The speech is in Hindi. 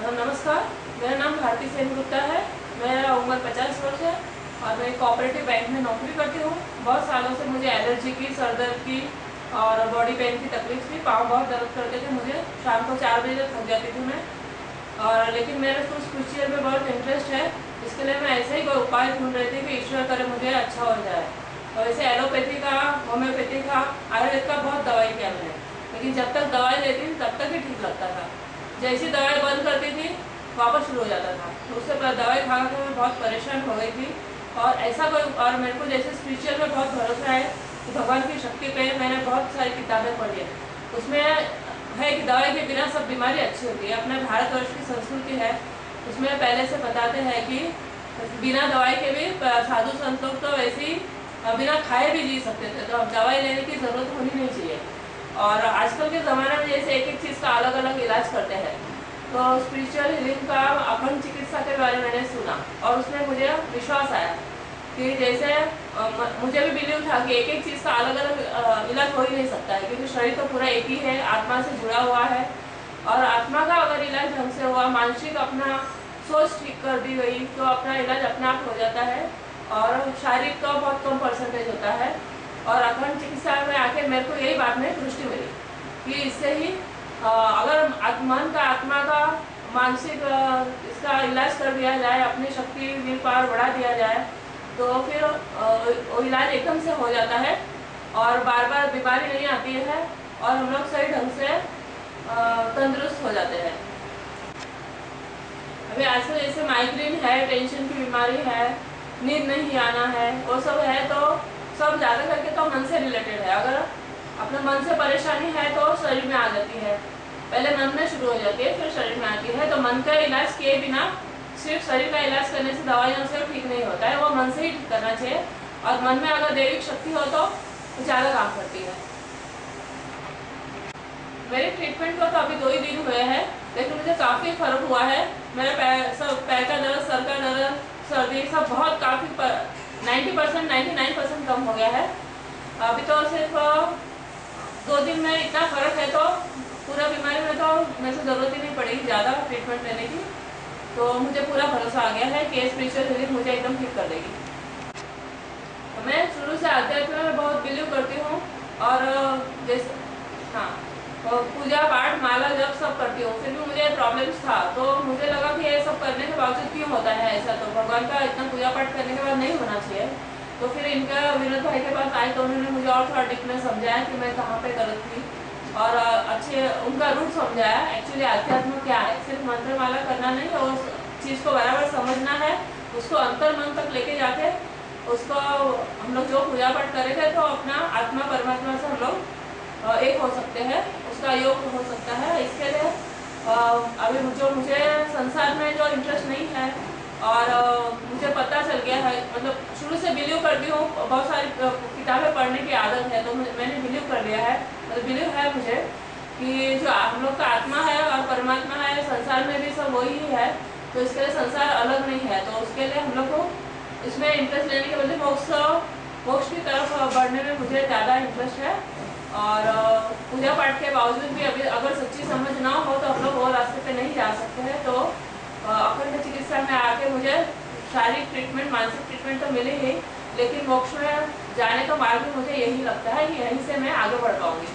नमस्कार, मेरा नाम भारती सेन गुप्ता है। मेरा उम्र 50 वर्ष है और मैं कोऑपरेटिव बैंक में नौकरी करती हूँ। बहुत सालों से मुझे एलर्जी की, सर दर्द की और बॉडी पेन की तकलीफ थी। पाँव बहुत दर्द करते थे मुझे, शाम को 4 बजे तक थक जाती थी मैं। और लेकिन मेरा तो स्पिरिचुअल में बहुत इंटरेस्ट है, इसके लिए मैं ऐसे ही कोई उपाय ढूंढ रही थी कि ईश्वर करे मुझे अच्छा हो जाए। और वैसे एलोपैथी का, होम्योपैथी का, आयुर्वेद का बहुत दवाई किया मैंने, लेकिन जब तक दवाई लेती थी तब तक ही ठीक लगता था। जैसी दवाई बंद करती थी वापस शुरू हो जाता था। तो उससे दवाई खा कर मैं बहुत परेशान हो गई थी। और ऐसा कोई, और मेरे को जैसे स्पिरिचुअल में बहुत भरोसा है कि भगवान की शक्ति पे मैंने बहुत सारी किताबें पढ़ी है। उसमें है कि दवाई के बिना सब बीमारी अच्छी होती है। अपने भारतवर्ष की संस्कृति है, उसमें पहले से बताते हैं कि बिना दवाई के भी साधु संत लोग तो वैसे ही बिना खाए भी जी सकते थे। तो अब दवाई लेने की ज़रूरत होनी नहीं चाहिए। और आजकल के ज़माने में जैसे एक एक चीज़ का अलग अलग इलाज करते हैं, तो स्पिरिचुअल हीलिंग का अखंड चिकित्सा के बारे में मैंने सुना और उसमें मुझे विश्वास आया कि जैसे मुझे भी बिलीव था कि एक एक चीज़ का अलग अलग इलाज हो ही नहीं सकता है, क्योंकि शरीर तो पूरा एक ही है, आत्मा से जुड़ा हुआ है। और आत्मा का अगर इलाज ढंग से हुआ, मानसिक अपना सोच ठीक कर दी गई, तो अपना इलाज अपने आप हो जाता है। और शारीरिक तो बहुत कम परसेंटेज होता है। और अखंड चिकित्सा में आके मेरे को यही बात में दृष्टि मिली कि इससे ही अगर मन का, आत्मा का, मानसिक इसका इलाज कर दिया जाए, अपनी शक्ति, विल पावर बढ़ा दिया जाए, तो फिर वो इलाज एकदम से हो जाता है और बार बार बीमारी नहीं आती है और हम लोग सही ढंग से तंदुरुस्त हो जाते हैं। अभी आजकल जैसे माइग्रेन है, टेंशन की बीमारी है, नींद नहीं आना है, वो सब है, तो सब ज़्यादा करके तो मन से रिलेटेड है। अगर अपने मन से परेशानी है तो शरीर में आ जाती है, पहले मन में शुरू हो जाती है, फिर शरीर में आती है। तो मन का इलाज किए बिना सिर्फ शरीर का इलाज करने से, दवाइयों से ठीक नहीं होता है, वो मन से ही ठीक करना चाहिए। और मन में अगर दैविक शक्ति हो तो ज़्यादा काम करती है। मेरे ट्रीटमेंट को तो अभी 2 ही दिन हुए हैं, लेकिन मुझे काफ़ी फर्क हुआ है। मेरा पैर का दर्द, सर का दर्द, सर्दी सब बहुत काफ़ी 90%, 99% कम हो गया है। अभी तो सिर्फ 2 दिन में इतना फर्क है, तो पूरा बीमारी में तो मेरे से ज़रूरत ही नहीं पड़ेगी ज़्यादा ट्रीटमेंट लेने की। तो मुझे पूरा भरोसा आ गया है कि स्पिरिचुअल हीलिंग मुझे एकदम ठीक कर देगी। तो मैं शुरू से आध्यात्म में बहुत बिलीव करती हूँ और जैसे हाँ, और पूजा पाठ, माला जप सब करती हूँ। फिर भी मुझे प्रॉब्लम्स था, तो मुझे लगा कि ये सब करने के बावजूद क्यों होता है ऐसा, तो भगवान का इतना पूजा पाठ करने के बाद नहीं होना चाहिए। तो फिर इनका विनोद भाई के पास आए, तो उन्होंने मुझे और थोड़ा डीप में समझाया कि मैं कहाँ पे गलत थी और अच्छे उनका रूट समझाया। एक्चुअली अध्यात्म क्या है, सिर्फ मंत्र माला करना नहीं, और उस चीज़ को बराबर समझना है, उसको अंतर मन तक लेके जाके उसको हम लोग जो पूजा पाठ करेंगे तो अपना आत्मा परमात्मा से हम लोग एक हो सकते हैं, उसका योग हो सकता है। इसके लिए अभी जो मुझे संसार में जो इंटरेस्ट नहीं है और मुझे पता चल गया है, मतलब शुरू से बिलीव करती हूँ, बहुत सारी किताबें पढ़ने की आदत है, तो मैंने बिलीव कर लिया है, मतलब बिलीव है मुझे कि जो हम लोग का आत्मा है और परमात्मा है, संसार में भी सब वही है। तो इसके लिए संसार अलग नहीं है, तो उसके लिए हम लोग को इसमें इंटरेस्ट लेने के बदले मोक्ष की तरफ बढ़ने में मुझे ज़्यादा इंटरेस्ट है। और पूजा पाठ के बावजूद भी अभी अगर सच्ची समझ ना हो तो हम लोग वो रास्ते पे नहीं जा सकते हैं। तो अखंड चिकित्सा में आके मुझे शारीरिक ट्रीटमेंट, मानसिक ट्रीटमेंट तो मिले ही, लेकिन मोक्ष में जाने का मार्ग भी मुझे यही लगता है कि यहीं से मैं आगे बढ़ पाऊँगी।